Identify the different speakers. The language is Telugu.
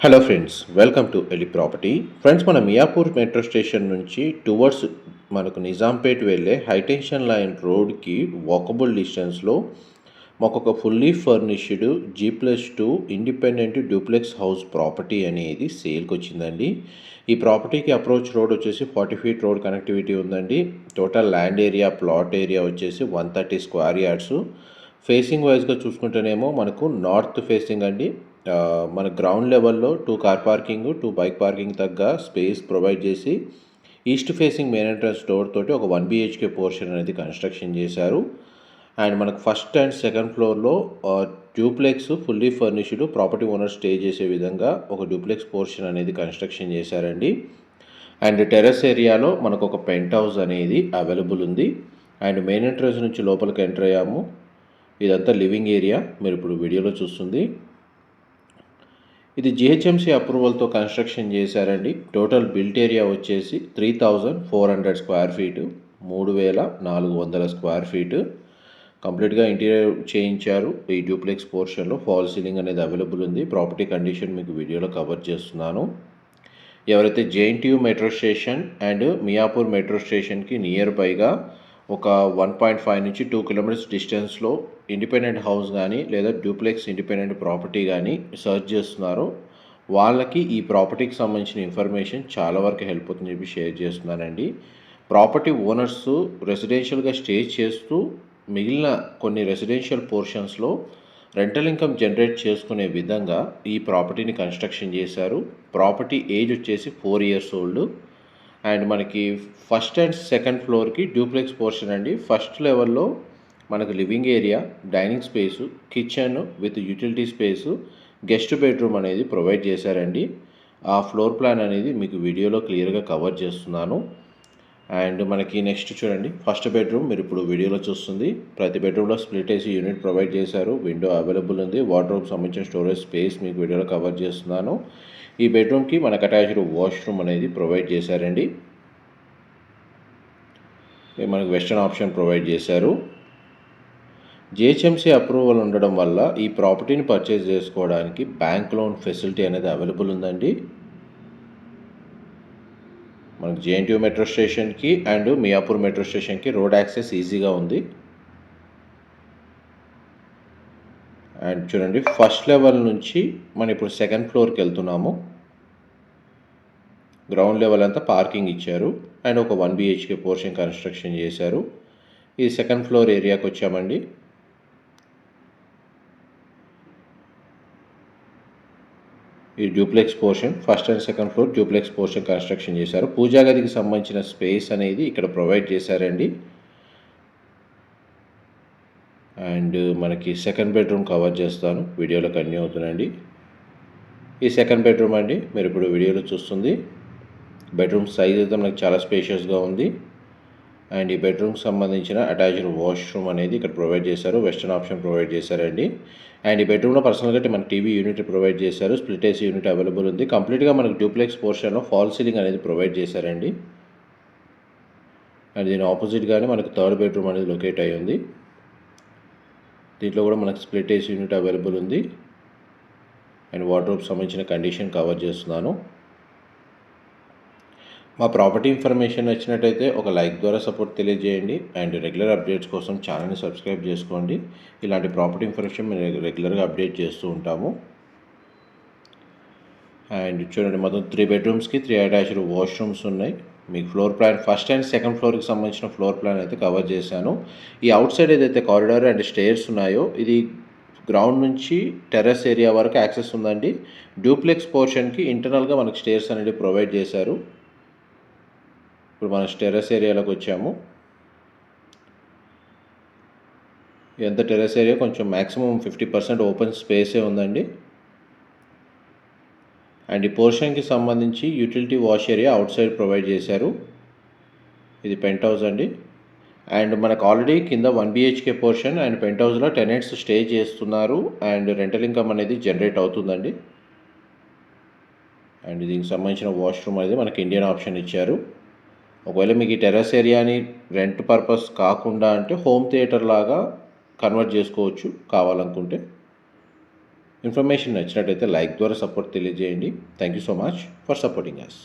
Speaker 1: Hello friends, welcome to Eli property. Friends, మన మియాపూర్ మెట్రో స్టేషన్ నుంచి టువర్డ్స్ మనకు నిజాంపేట్ వెళ్ళే హైటెన్షన్ లైన్ రోడ్కి వాకబుల్ డిస్టెన్స్లో మాకొక fully furnished G+2 independent duplex house property అనేది సేల్కి వచ్చిందండి. ఈ ప్రాపర్టీకి అప్రోచ్ రోడ్ వచ్చేసి 40 ఫీట్ రోడ్ కనెక్టివిటీ ఉందండి. Total land area, plot area వచ్చేసి 130 స్క్వేర్ యార్డ్స్. ఫేసింగ్ వైజ్గా చూసుకుంటేనేమో మనకు నార్త్ ఫేసింగ్ అండి. మన గ్రౌండ్ లెవెల్లో 2 కార్ పార్కింగ్, 2 బైక్ పార్కింగ్ తగ్గ స్పేస్ ప్రొవైడ్ చేసి east facing main entrance door తోటి ఒక 1 BHK పోర్షన్ అనేది కన్స్ట్రక్షన్ చేశారు. అండ్ మనకు ఫస్ట్ అండ్ సెకండ్ ఫ్లోర్లో duplex fully furnished property owner stay చేసే విధంగా ఒక డ్యూప్లెక్స్ పోర్షన్ అనేది కన్స్ట్రక్షన్ చేశారండి. అండ్ టెర్రస్ ఏరియాలో మనకు ఒక పెంట్ హౌస్ అనేది అవైలబుల్ ఉంది. అండ్ మెయిన్ ఎంట్రన్స్ నుంచి లోపలికి ఎంటర్ అయ్యాము. ఇదంతా లివింగ్ ఏరియా, మీరు ఇప్పుడు వీడియోలో చూస్తుంది. ఇది GHMC అప్రూవల్తో కన్స్ట్రక్షన్ చేశారండి. టోటల్ బిల్ట్ ఏరియా వచ్చేసి 3400 స్క్వేర్ ఫీటు, 3400 స్క్వేర్ ఫీటు. కంప్లీట్గా ఇంటీరియర్ చేయించారు. ఈ డ్యూప్లెక్స్ పోర్షన్లో ఫాల్ సీలింగ్ అనేది అవైలబుల్ ఉంది. ప్రాపర్టీ కండిషన్ మీకు వీడియోలో కవర్ చేస్తున్నాను. ఎవరైతే JNTU metro station and Miyapur metro స్టేషన్కి నియర్ బైగా ఒక 1.5 నుంచి 2 కిలోమీటర్స్ డిస్టెన్స్లో ఇండిపెండెంట్ హౌస్ కానీ లేదా డ్యూప్లెక్స్ ఇండిపెండెంట్ ప్రాపర్టీ కానీ సర్చ్ చేస్తున్నారో వాళ్ళకి ఈ ప్రాపర్టీకి సంబంధించిన ఇన్ఫర్మేషన్ చాలా వరకు హెల్ప్ అవుతుందని చెప్పి షేర్ చేస్తున్నానండి. ప్రాపర్టీ ఓనర్స్ రెసిడెన్షియల్గా స్టే చేస్తూ మిగిలిన కొన్ని రెసిడెన్షియల్ పోర్షన్స్లో రెంటల్ ఇన్కమ్ జనరేట్ చేసుకునే విధంగా ఈ ప్రాపర్టీని కన్స్ట్రక్షన్ చేశారు. ప్రాపర్టీ ఏజ్ వచ్చేసి 4 years ఓల్డ్. అండ్ మనకి ఫస్ట్ అండ్ సెకండ్ ఫ్లోర్కి డ్యూప్లెక్స్ పోర్షన్ అండి. ఫస్ట్ లెవెల్లో మనకు living area, dining space, kitchen with utility space, guest bedroom అనేది ప్రొవైడ్ చేశారండి. ఆ ఫ్లోర్ ప్లాన్ అనేది మీకు వీడియోలో క్లియర్గా కవర్ చేస్తున్నాను. అండ్ మనకి నెక్స్ట్ చూడండి, ఫస్ట్ బెడ్రూమ్ మీరు ఇప్పుడు వీడియోలో చూస్తుంది. ప్రతి బెడ్రూమ్లో స్ప్లిట్ ఏసీ యూనిట్ ప్రొవైడ్ చేశారు. విండో అవైలబుల్ ఉంది. వార్డ్రోబ్ సంబంధించిన స్టోరేజ్ స్పేస్ మీకు వీడియోలో కవర్ చేస్తున్నాను. ఈ బెడ్రూమ్కి మనకు అటాచ్డ్ వాష్రూమ్ అనేది ప్రొవైడ్ చేశారండి. మనకు వెస్టర్న్ ఆప్షన్ ప్రొవైడ్ చేశారు. GHMC అప్రూవల్ ఉండడం వల్ల ఈ ప్రాపర్టీని పర్చేజ్ చేసుకోవడానికి బ్యాంక్ లోన్ ఫెసిలిటీ అనేది అవైలబుల్ ఉందండి. మనకు JNTU మెట్రో స్టేషన్కి అండ్ మియాపూర్ మెట్రో స్టేషన్కి రోడ్ యాక్సెస్ ఈజీగా ఉంది. అండ్ చూడండి, ఫస్ట్ లెవెల్ నుంచి మనం ఇప్పుడు సెకండ్ ఫ్లోర్కి వెళ్తున్నాము. గ్రౌండ్ లెవెల్ అంతా పార్కింగ్ ఇచ్చారు అండ్ ఒక 1 BHK పోర్షన్ కన్స్ట్రక్షన్ చేశారు. ఈ సెకండ్ ఫ్లోర్ ఏరియాకి వచ్చామండి. ఈ duplex portion first and second floor duplex portion construction చేశారు. పూజా గదికి సంబంధించిన స్పేస్ అనేది ఇక్కడ ప్రొవైడ్ చేశారండి. అండ్ మనకి సెకండ్ బెడ్రూమ్ కవర్ చేస్తాను, వీడియోలో కంటిన్యూ అవుతుందండి. ఈ సెకండ్ బెడ్రూమ్ అండి, మీరు ఇప్పుడు వీడియోలో చూస్తుంది. బెడ్రూమ్ సైజ్ అయితే మనకి చాలా స్పేషియస్గా ఉంది. అండ్ ఈ బెడ్రూమ్కి సంబంధించిన అటాచ్డ్ వాష్రూమ్ అనేది ఇక్కడ ప్రొవైడ్ చేశారు. వెస్టర్న్ ఆప్షన్ ప్రొవైడ్ చేశారండి. అండ్ ఈ బెడ్రూమ్లో పర్సనల్గా మనకి టీవీ యూనిట్ ప్రొవైడ్ చేశారు. స్ప్లిట్ ఏసీ యూనిట్ అవైలబుల్ ఉంది. కంప్లీట్గా మనకు డ్యూప్లెక్స్ పోర్షన్లో ఫాల్ సీలింగ్ అనేది ప్రొవైడ్ చేశారండి. అండ్ దీని ఆపోజిట్గానే మనకు థర్డ్ బెడ్రూమ్ అనేది లొకేట్ అయ్యి ఉంది. దీంట్లో కూడా మనకు స్ప్లిట్ ఏసీ యూనిట్ అవైలబుల్ ఉంది. అండ్ వార్డ్రోబ్ సంబంధించిన కండిషన్ కవర్ చేస్తున్నాను. మా ప్రాపర్టీ ఇన్ఫర్మేషన్ నచ్చినట్టయితే ఒక లైక్ ద్వారా సపోర్ట్ తెలియజేయండి. అండ్ రెగ్యులర్ అప్డేట్స్ కోసం ఛానల్ని సబ్స్క్రైబ్ చేసుకోండి. ఇలాంటి ప్రాపర్టీ ఇన్ఫర్మేషన్ మేము రెగ్యులర్గా అప్డేట్ చేస్తూ ఉంటాము. అండ్ చూడండి, మొత్తం 3 బెడ్రూమ్స్కి 3 అటాచ్డ్ వాష్రూమ్స్ ఉన్నాయి. మీకు floor plan first and second ఫ్లోర్కి సంబంధించిన ఫ్లోర్ ప్లాన్ అయితే కవర్ చేశాను. ఈ అవుట్ సైడ్ ఏదైతే కారిడార్ అండ్ స్టేర్స్ ఉన్నాయో ఇది గ్రౌండ్ నుంచి టెర్రస్ ఏరియా వరకు యాక్సెస్ ఉందండి. డ్యూప్లెక్స్ పోర్షన్కి ఇంటర్నల్గా మనకు స్టేర్స్ అనేది ప్రొవైడ్ చేశారు. ఇప్పుడు మనం టెర్రస్ ఏరియాలోకి వచ్చాము. ఎంత టెర్రస్ ఏరియా కొంచెం మ్యాక్సిమం 50% ఓపెన్ స్పేసే ఉందండి. అండ్ ఈ పోర్షన్కి సంబంధించి utility wash area out side provide చేశారు. ఇది పెంట్ హౌస్ అండి. అండ్ మనకు ఆల్రెడీ కింద 1 BHK పోర్షన్ అండ్ పెంట్ హౌస్లో టెనెంట్స్ స్టే చేస్తున్నారు. అండ్ రెంటల్ ఇన్కమ్ అనేది జనరేట్ అవుతుందండి. అండ్ దీనికి సంబంధించిన వాష్రూమ్ అనేది మనకి ఇండియన్ ఆప్షన్ ఇచ్చారు. ఒకవేళ మీకు ఈ టెర్రస్ ఏరియాని రెంట్ పర్పస్ కాకుండా అంటే హోమ్ థియేటర్ లాగా కన్వర్ట్ చేసుకోవచ్చు కావాలనుకుంటే. ఇన్ఫర్మేషన్ నచ్చినట్టయితే లైక్ ద్వారా సపోర్ట్ తెలియజేయండి. Thank you so much for supporting us.